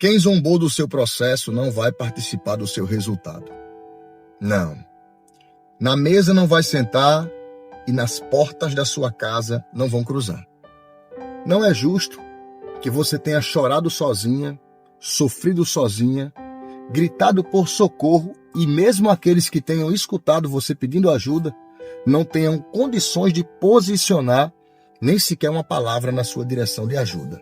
Quem zombou do seu processo não vai participar do seu resultado. Não. Na mesa não vai sentar e nas portas da sua casa não vão cruzar. Não é justo que você tenha chorado sozinha, sofrido sozinha, gritado por socorro e mesmo aqueles que tenham escutado você pedindo ajuda não tenham condições de posicionar nem sequer uma palavra na sua direção de ajuda.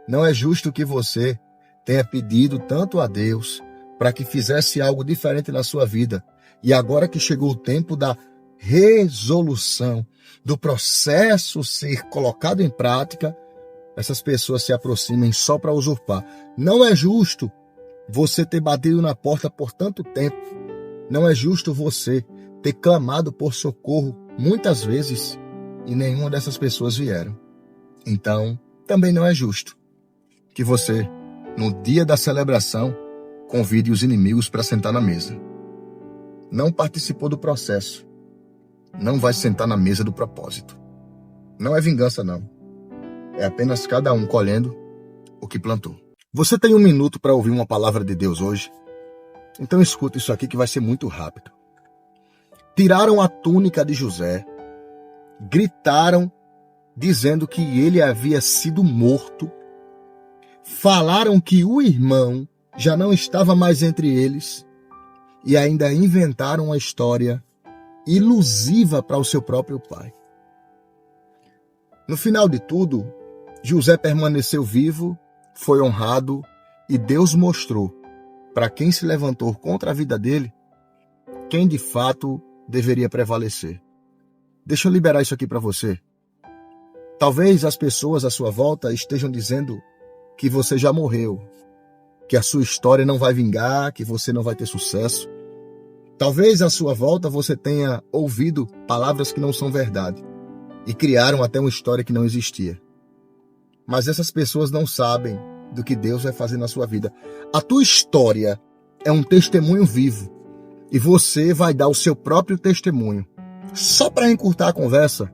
Não é justo que você tenha pedido tanto a Deus para que fizesse algo diferente na sua vida e agora que chegou o tempo da resolução, do processo ser colocado em prática, essas pessoas se aproximem só para usurpar. Não é justo você ter batido na porta por tanto tempo. Não é justo você ter clamado por socorro muitas vezes e nenhuma dessas pessoas vieram. Então, também não é justo que você, no dia da celebração, convide os inimigos para sentar na mesa. Não participou do processo. Não vai sentar na mesa do propósito. Não é vingança, não. É apenas cada um colhendo o que plantou. Você tem 1 minuto para ouvir uma palavra de Deus hoje? Então escuta isso aqui que vai ser muito rápido. Tiraram a túnica de José, gritaram dizendo que ele havia sido morto, falaram que o irmão já não estava mais entre eles e ainda inventaram uma história ilusiva para o seu próprio pai. No final de tudo, José permaneceu vivo, foi honrado e Deus mostrou para quem se levantou contra a vida dele quem de fato deveria prevalecer. Deixa eu liberar isso aqui para você. Talvez as pessoas à sua volta estejam dizendo que você já morreu, que a sua história não vai vingar, que você não vai ter sucesso. Talvez à sua volta você tenha ouvido palavras que não são verdade e criaram até uma história que não existia. Mas essas pessoas não sabem do que Deus vai fazer na sua vida. A tua história é um testemunho vivo e você vai dar o seu próprio testemunho. Só para encurtar a conversa,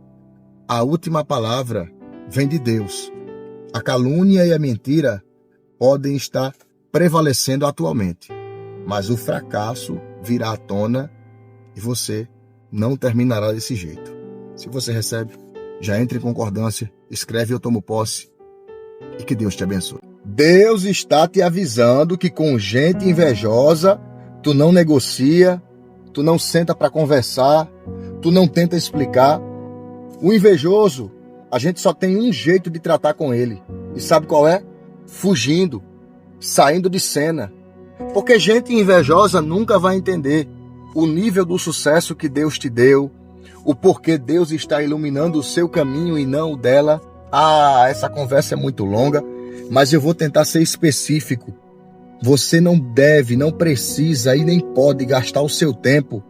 a última palavra vem de Deus. A calúnia e a mentira podem estar prevalecendo atualmente, mas o fracasso virá à tona e você não terminará desse jeito. Se você recebe, já entre em concordância, escreve eu tomo posse e que Deus te abençoe. Deus está te avisando que com gente invejosa tu não negocia, tu não senta para conversar, tu não tenta explicar. O invejoso, a gente só tem um jeito de tratar com ele. E sabe qual é? Fugindo, saindo de cena. Porque gente invejosa nunca vai entender o nível do sucesso que Deus te deu, o porquê Deus está iluminando o seu caminho e não o dela. Essa conversa é muito longa, mas eu vou tentar ser específico. Você não deve, não precisa e nem pode gastar o seu tempo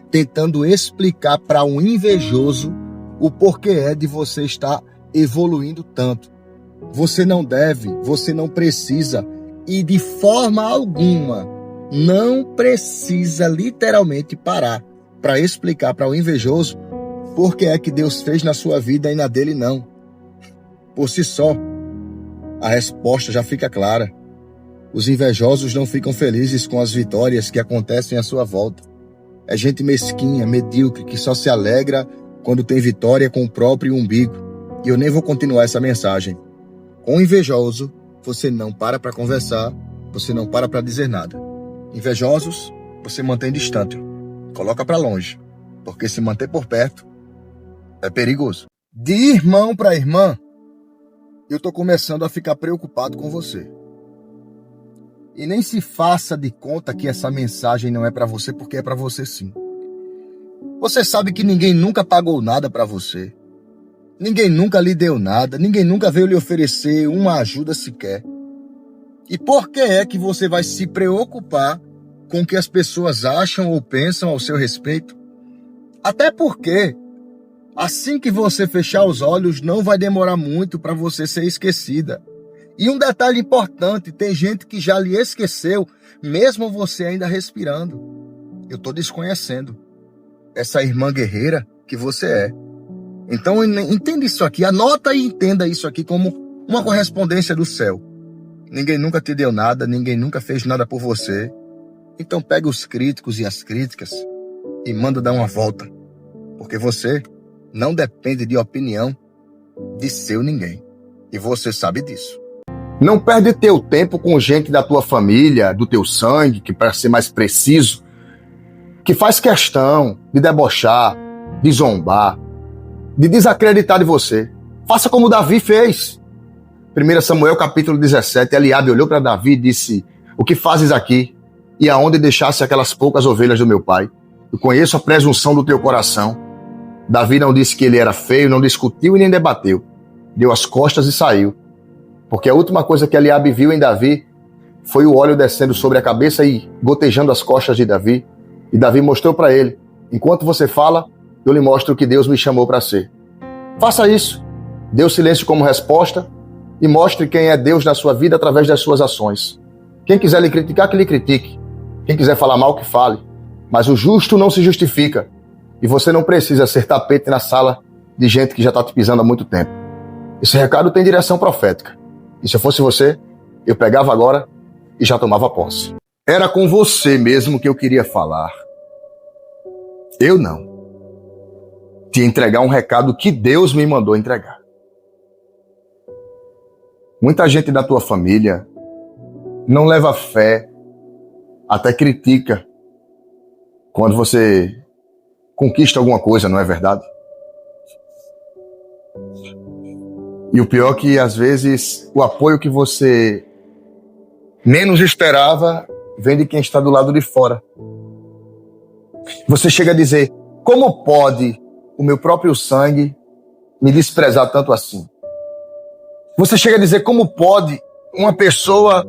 tentando explicar para um invejoso o porquê é de você estar evoluindo tanto. Você não deve, você não precisa e de forma alguma não precisa literalmente parar para explicar para o invejoso por que é que Deus fez na sua vida e na dele não. Por si só, a resposta já fica clara. Os invejosos não ficam felizes com as vitórias que acontecem à sua volta. É gente mesquinha, medíocre, que só se alegra quando tem vitória com o próprio umbigo. E eu nem vou continuar essa mensagem. Com o invejoso, você não para conversar, você não para dizer nada. Invejosos, você mantém distante. Coloca para longe, porque se manter por perto é perigoso. De irmão para irmã, eu tô começando a ficar preocupado com você. E nem se faça de conta que essa mensagem não é para você, porque é para você sim. Você sabe que ninguém nunca pagou nada para você. Ninguém nunca lhe deu nada, ninguém nunca veio lhe oferecer uma ajuda sequer. E por que é que você vai se preocupar com o que as pessoas acham ou pensam ao seu respeito? Até porque, assim que você fechar os olhos, não vai demorar muito para você ser esquecida. E um detalhe importante, tem gente que já lhe esqueceu, mesmo você ainda respirando. Eu estou desconhecendo essa irmã guerreira que você é. Então entenda isso aqui, anota e entenda isso aqui como uma correspondência do céu. Ninguém nunca te deu nada, ninguém nunca fez nada por você. Então pega os críticos e as críticas e manda dar uma volta. Porque você não depende de opinião de seu ninguém. E você sabe disso. Não perde teu tempo com gente da tua família, do teu sangue, que para ser mais preciso, que faz questão de debochar, de zombar, de desacreditar de você. Faça como Davi fez. 1 Samuel capítulo 17, Eliabe olhou para Davi e disse: o que fazes aqui? E aonde deixaste aquelas poucas ovelhas do meu pai? Eu conheço a presunção do teu coração. Davi não disse que ele era feio, não discutiu e nem debateu. Deu as costas e saiu. Porque a última coisa que Eliabe viu em Davi foi o óleo descendo sobre a cabeça e gotejando as costas de Davi. E Davi mostrou para ele: enquanto você fala, eu lhe mostro o que Deus me chamou para ser. Faça isso. Dê o silêncio como resposta e mostre quem é Deus na sua vida através das suas ações. Quem quiser lhe criticar, que lhe critique. Quem quiser falar mal, que fale. Mas o justo não se justifica. E você não precisa ser tapete na sala de gente que já está te pisando há muito tempo. Esse recado tem direção profética. E se eu fosse você, eu pegava agora e já tomava posse. Era com você mesmo que eu queria falar. Eu não. Te entregar um recado que Deus me mandou entregar. Muita gente da tua família não leva fé, até critica quando você conquista alguma coisa, não é verdade? E o pior é que, às vezes, o apoio que você menos esperava vem de quem está do lado de fora. Você chega a dizer: como pode o meu próprio sangue me desprezar tanto assim? Você chega a dizer: como pode uma pessoa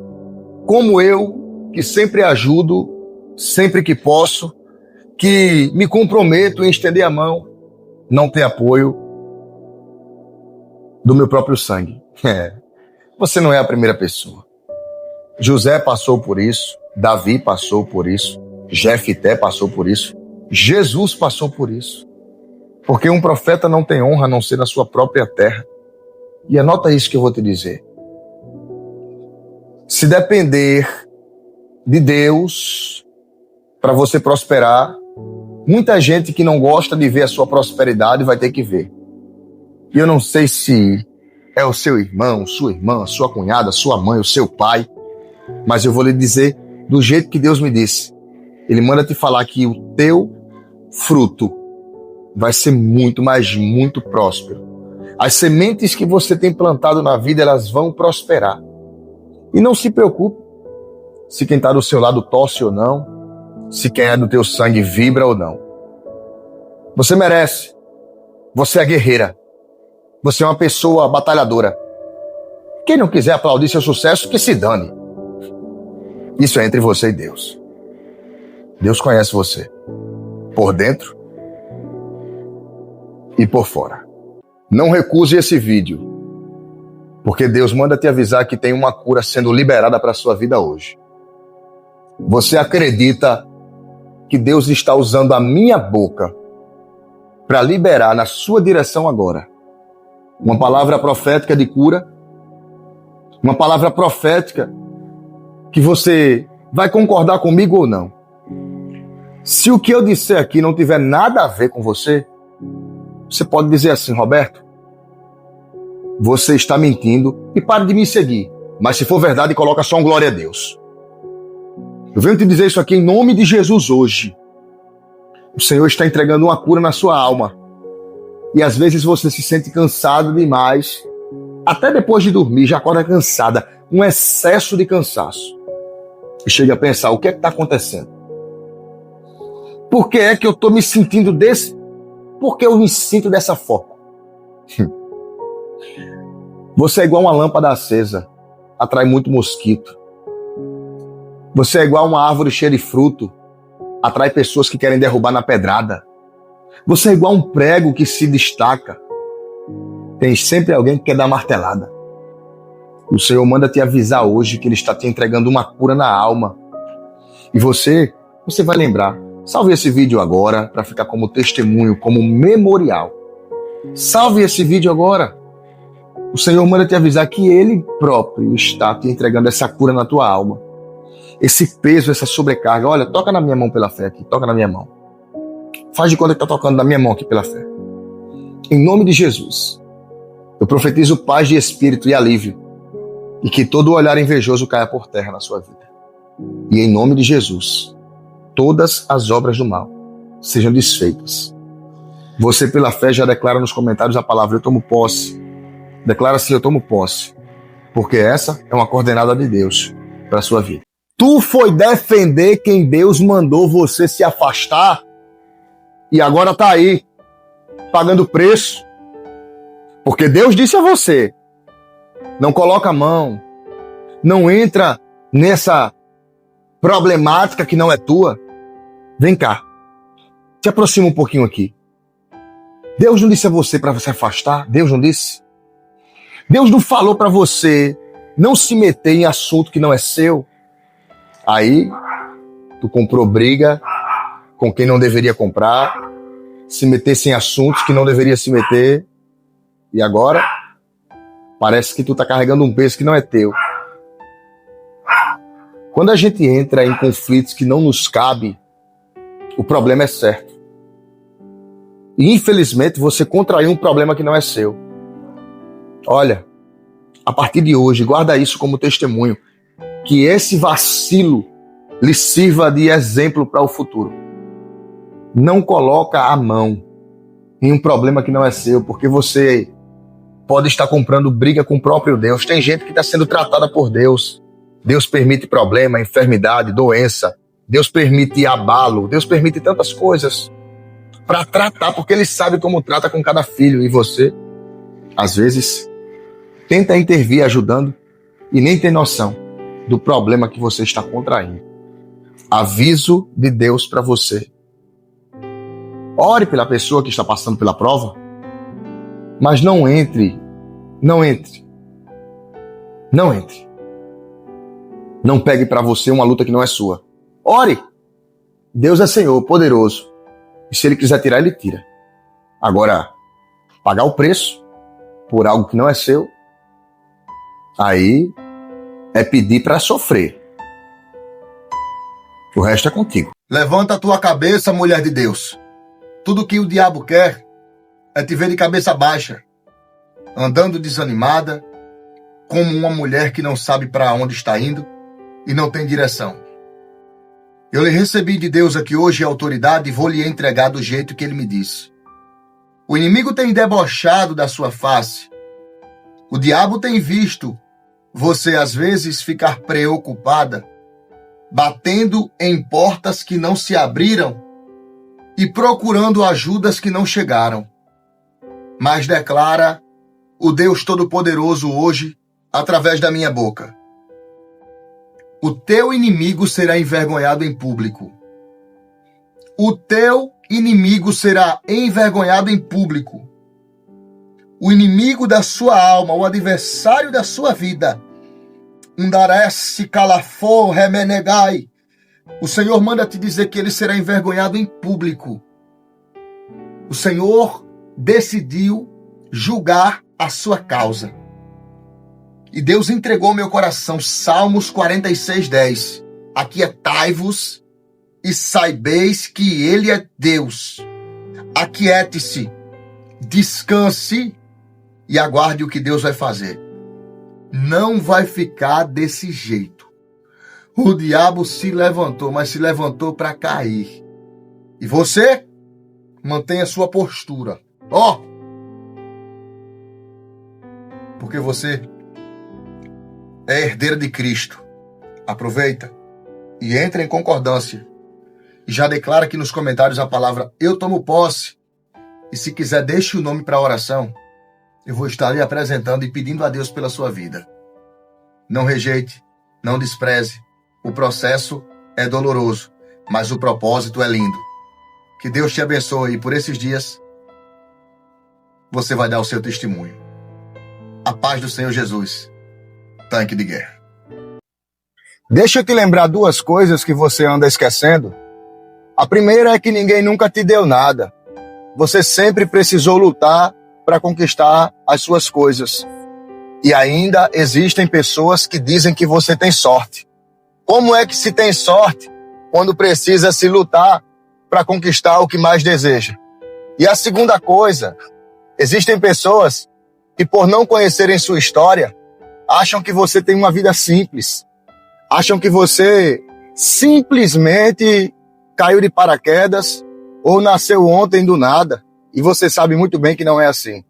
como eu, que sempre ajudo, sempre que posso, que me comprometo em estender a mão, não ter apoio do meu próprio sangue? Você não é a primeira pessoa. José passou por isso, Davi passou por isso, Jefité passou por isso, Jesus passou por isso. Porque um profeta não tem honra a não ser na sua própria terra. E anota isso que eu vou te dizer. Se depender de Deus para você prosperar, muita gente que não gosta de ver a sua prosperidade vai ter que ver. E eu não sei se é o seu irmão, sua irmã, sua cunhada, sua mãe, o seu pai, mas eu vou lhe dizer do jeito que Deus me disse. Ele manda te falar que o teu fruto vai ser muito, mas muito próspero. As sementes que você tem plantado na vida, elas vão prosperar. E não se preocupe se quem está do seu lado torce ou não, se quem é do teu sangue vibra ou não. Você merece. Você é guerreira. Você é uma pessoa batalhadora. Quem não quiser aplaudir seu sucesso, que se dane. Isso é entre você e Deus. Deus conhece você, por dentro e por fora. Não recuse esse vídeo, porque Deus manda te avisar que tem uma cura sendo liberada para a sua vida hoje. Você acredita que Deus está usando a minha boca para liberar na sua direção agora uma palavra profética de cura? Uma palavra profética que você vai concordar comigo ou não? Se o que eu disser aqui não tiver nada a ver com você, você pode dizer assim: Roberto, você está mentindo e pare de me seguir. Mas se for verdade, coloca só um glória a Deus. Eu venho te dizer isso aqui em nome de Jesus hoje. O Senhor está entregando uma cura na sua alma. E às vezes você se sente cansado demais. Até depois de dormir, já acorda cansada. Um excesso de cansaço. E chega a pensar: o que é que está acontecendo? Por que é que eu estou me sentindo desse? Por que eu me sinto dessa forma? Você é igual uma lâmpada acesa. Atrai muito mosquito. Você é igual uma árvore cheia de fruto. Atrai pessoas que querem derrubar na pedrada. Você é igual um prego que se destaca. Tem sempre alguém que quer dar martelada. O Senhor manda te avisar hoje que Ele está te entregando uma cura na alma. E você vai lembrar. Salve esse vídeo agora para ficar como testemunho, como memorial. Salve esse vídeo agora. o Senhor manda te avisar que Ele próprio está te entregando essa cura na tua alma. Esse peso, essa sobrecarga. Olha, toca na minha mão pela fé aqui, toca na minha mão. Faz de conta que está tocando na minha mão aqui pela fé. Em nome de Jesus, eu profetizo paz de espírito e alívio, e que todo olhar invejoso caia por terra na sua vida. E em nome de Jesus, todas as obras do mal sejam desfeitas. Você pela fé já declara nos comentários a palavra eu tomo posse. Declara assim, eu tomo posse, porque essa é uma coordenada de Deus para a sua vida. Tu foi defender quem Deus mandou você se afastar e agora tá aí, pagando preço. Porque Deus disse a você, não coloca a mão, não entra nessa problemática que não é tua. Vem cá, te aproxima um pouquinho aqui. Deus não disse a você para se afastar? Deus não disse? Deus não falou para você não se meter em assunto que não é seu? Aí, tu comprou briga com quem não deveria comprar, se metesse em assuntos que não deveria se meter, e agora parece que tu tá carregando um peso que não é teu. Quando a gente entra em conflitos que não nos cabe, o problema é certo. E infelizmente você contraiu um problema que não é seu. Olha, a partir de hoje, guarda isso como testemunho, que esse vacilo lhe sirva de exemplo para o futuro. Não coloca a mão em um problema que não é seu, porque você pode estar comprando briga com o próprio Deus. Tem gente que está sendo tratada por Deus. Deus permite problema, enfermidade, doença. Deus permite abalo. Deus permite tantas coisas para tratar, porque Ele sabe como trata com cada filho. E você, às vezes, tenta intervir ajudando e nem tem noção do problema que você está contraindo. Aviso de Deus para você. Ore pela pessoa que está passando pela prova, mas não entre. Não pegue para você uma luta que não é sua. Ore. Deus é Senhor, poderoso. E se Ele quiser tirar, Ele tira. Agora, pagar o preço por algo que não é seu, aí é pedir para sofrer. O resto é contigo. Levanta a tua cabeça, mulher de Deus. Tudo que o diabo quer é te ver de cabeça baixa, andando desanimada, como uma mulher que não sabe para onde está indo e não tem direção. Eu lhe recebi de Deus aqui hoje a autoridade e vou lhe entregar do jeito que Ele me disse. O inimigo tem debochado da sua face. O diabo tem visto você às vezes ficar preocupada, batendo em portas que não se abriram e procurando ajudas que não chegaram. Mas declara o Deus Todo-Poderoso hoje, através da minha boca. O teu inimigo será envergonhado em público. O teu inimigo será envergonhado em público. O inimigo da sua alma, o adversário da sua vida, Undaresse calafou remenegai. O Senhor manda te dizer que ele será envergonhado em público. O Senhor decidiu julgar a sua causa. E Deus entregou ao meu coração Salmos 46:10. Aquietai-vos e saibeis que Ele é Deus. Aquiete-se, descanse e aguarde o que Deus vai fazer. Não vai ficar desse jeito. O diabo se levantou, mas se levantou para cair. E você mantenha sua postura. Porque você é herdeira de Cristo. Aproveita e entra em concordância. E já declara aqui nos comentários a palavra eu tomo posse. E se quiser, deixe o nome para a oração. Eu vou estar lhe apresentando e pedindo a Deus pela sua vida. Não rejeite, não despreze. O processo é doloroso, mas o propósito é lindo. Que Deus te abençoe e por esses dias você vai dar o seu testemunho. A paz do Senhor Jesus. Tanque de guerra. Deixa eu te lembrar duas coisas que você anda esquecendo. A primeira é que ninguém nunca te deu nada. Você sempre precisou lutar para conquistar as suas coisas. E ainda existem pessoas que dizem que você tem sorte. Como é que se tem sorte quando precisa se lutar para conquistar o que mais deseja? E a segunda coisa, existem pessoas que, por não conhecerem sua história, acham que você tem uma vida simples. Acham que você simplesmente caiu de paraquedas ou nasceu ontem do nada. E você sabe muito bem que não é assim.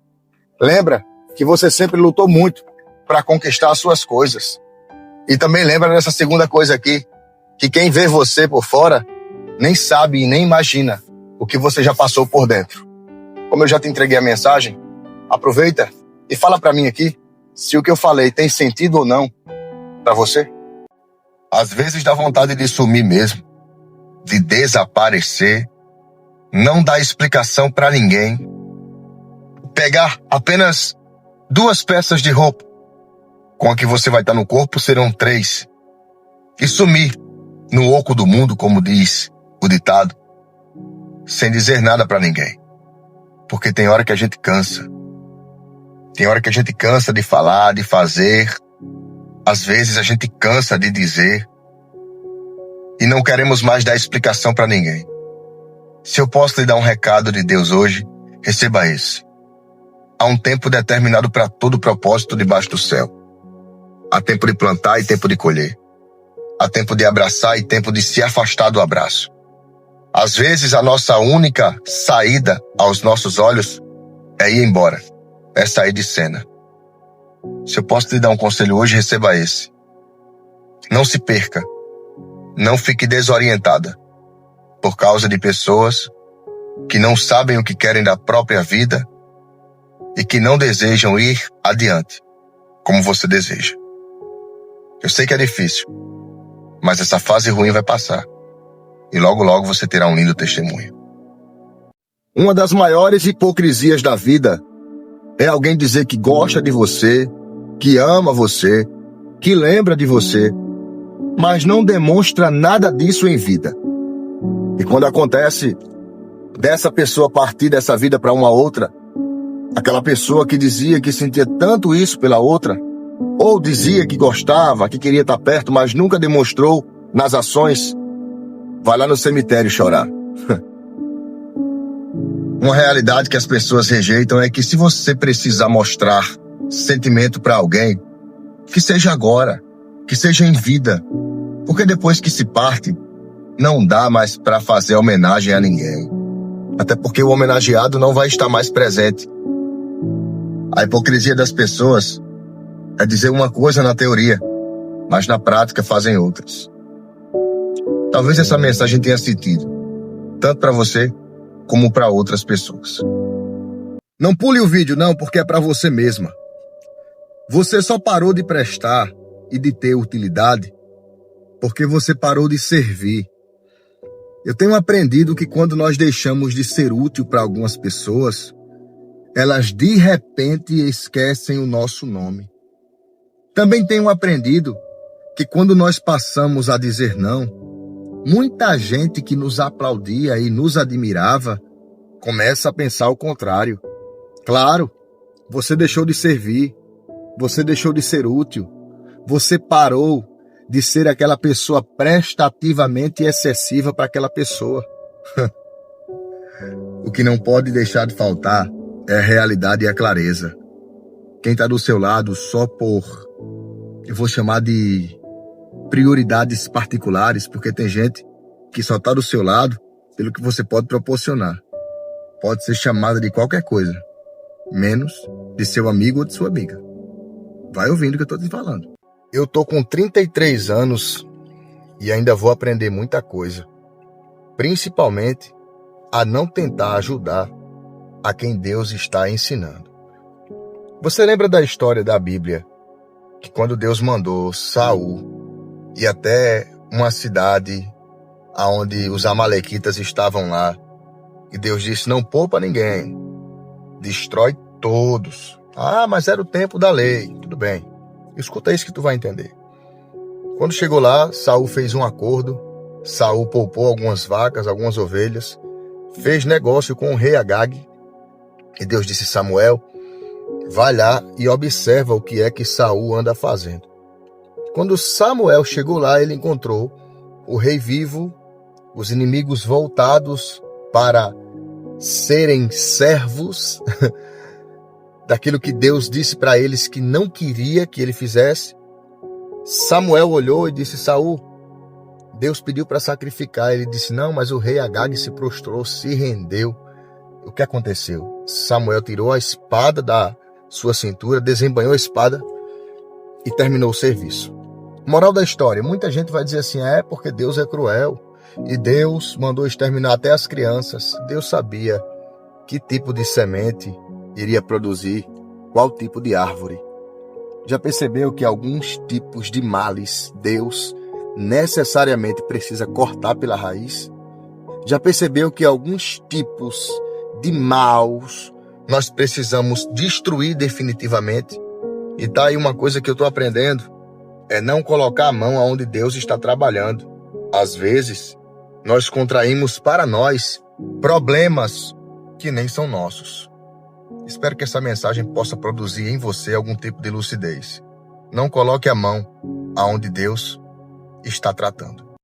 Lembra que você sempre lutou muito para conquistar as suas coisas. E também lembra dessa segunda coisa aqui, que quem vê você por fora nem sabe e nem imagina o que você já passou por dentro. Como eu já te entreguei a mensagem, aproveita e fala para mim aqui se o que eu falei tem sentido ou não para você. Às vezes dá vontade de sumir mesmo, de desaparecer, não dar explicação para ninguém, pegar apenas 2 peças de roupa, com a que você vai estar no corpo serão 3, e sumir no oco do mundo, como diz o ditado, sem dizer nada para ninguém. Porque tem hora que a gente cansa. Tem hora que a gente cansa de falar, de fazer. Às vezes a gente cansa de dizer. E não queremos mais dar explicação para ninguém. Se eu posso lhe dar um recado de Deus hoje, receba esse. Há um tempo determinado para todo propósito debaixo do céu. Há tempo de plantar e tempo de colher. Há tempo de abraçar e tempo de se afastar do abraço. Às vezes a nossa única saída aos nossos olhos é ir embora, é sair de cena. Se eu posso lhe dar um conselho hoje, receba esse. Não se perca, não fique desorientada por causa de pessoas que não sabem o que querem da própria vida e que não desejam ir adiante como você deseja. Eu sei que é difícil, mas essa fase ruim vai passar. E logo, logo você terá um lindo testemunho. Uma das maiores hipocrisias da vida é alguém dizer que gosta de você, que ama você, que lembra de você, mas não demonstra nada disso em vida. E quando acontece dessa pessoa partir dessa vida para uma outra, aquela pessoa que dizia que sentia tanto isso pela outra, ou dizia que gostava, que queria estar perto, mas nunca demonstrou nas ações, vai lá no cemitério chorar. Uma realidade que as pessoas rejeitam é que se você precisar mostrar sentimento para alguém, que seja agora, que seja em vida, porque depois que se parte, não dá mais para fazer homenagem a ninguém. Até porque o homenageado não vai estar mais presente. A hipocrisia das pessoas é dizer uma coisa na teoria, mas na prática fazem outras. Talvez essa mensagem tenha sentido, tanto para você como para outras pessoas. Não pule o vídeo não, porque é para você mesma. Você só parou de prestar e de ter utilidade porque você parou de servir. Eu tenho aprendido que quando nós deixamos de ser útil para algumas pessoas, elas de repente esquecem o nosso nome. Também tenho aprendido que quando nós passamos a dizer não, muita gente que nos aplaudia e nos admirava começa a pensar o contrário. Claro, você deixou de servir, você deixou de ser útil, você parou de ser aquela pessoa prestativamente excessiva para aquela pessoa. O que não pode deixar de faltar é a realidade e a clareza. Quem está do seu lado só por, eu vou chamar de prioridades particulares, porque tem gente que só está do seu lado pelo que você pode proporcionar. Pode ser chamada de qualquer coisa, menos de seu amigo ou de sua amiga. Vai ouvindo o que eu estou te falando. Eu tô com 33 anos e ainda vou aprender muita coisa, principalmente a não tentar ajudar a quem Deus está ensinando. Você lembra da história da Bíblia, que quando Deus mandou Saul ir até uma cidade onde os amalequitas estavam lá, e Deus disse, não poupa ninguém, destrói todos. Ah, mas era o tempo da lei, tudo bem. Escuta isso que tu vai entender. Quando chegou lá, Saul fez um acordo, Saul poupou algumas vacas, algumas ovelhas, fez negócio com o rei Agag, e Deus disse, Samuel, vai lá e observa o que é que Saul anda fazendo. Quando Samuel chegou lá, ele encontrou o rei vivo, os inimigos voltados para serem servos daquilo que Deus disse para eles que não queria que ele fizesse. Samuel olhou e disse: Saul, Deus pediu para sacrificar. Ele disse: não, mas o rei Agag se prostrou, se rendeu. O que aconteceu? Samuel tirou a espada da sua cintura, desembanhou a espada e terminou o serviço. Moral da história: muita gente vai dizer assim, porque Deus é cruel e Deus mandou exterminar até as crianças. Deus sabia que tipo de semente iria produzir qual tipo de árvore. Já percebeu que alguns tipos de males Deus necessariamente precisa cortar pela raiz? Já percebeu que alguns tipos de maus nós precisamos destruir definitivamente? E tá aí uma coisa que eu estou aprendendo, é não colocar a mão onde Deus está trabalhando. Às vezes, nós contraímos para nós problemas que nem são nossos. Espero que essa mensagem possa produzir em você algum tipo de lucidez. Não coloque a mão aonde Deus está tratando.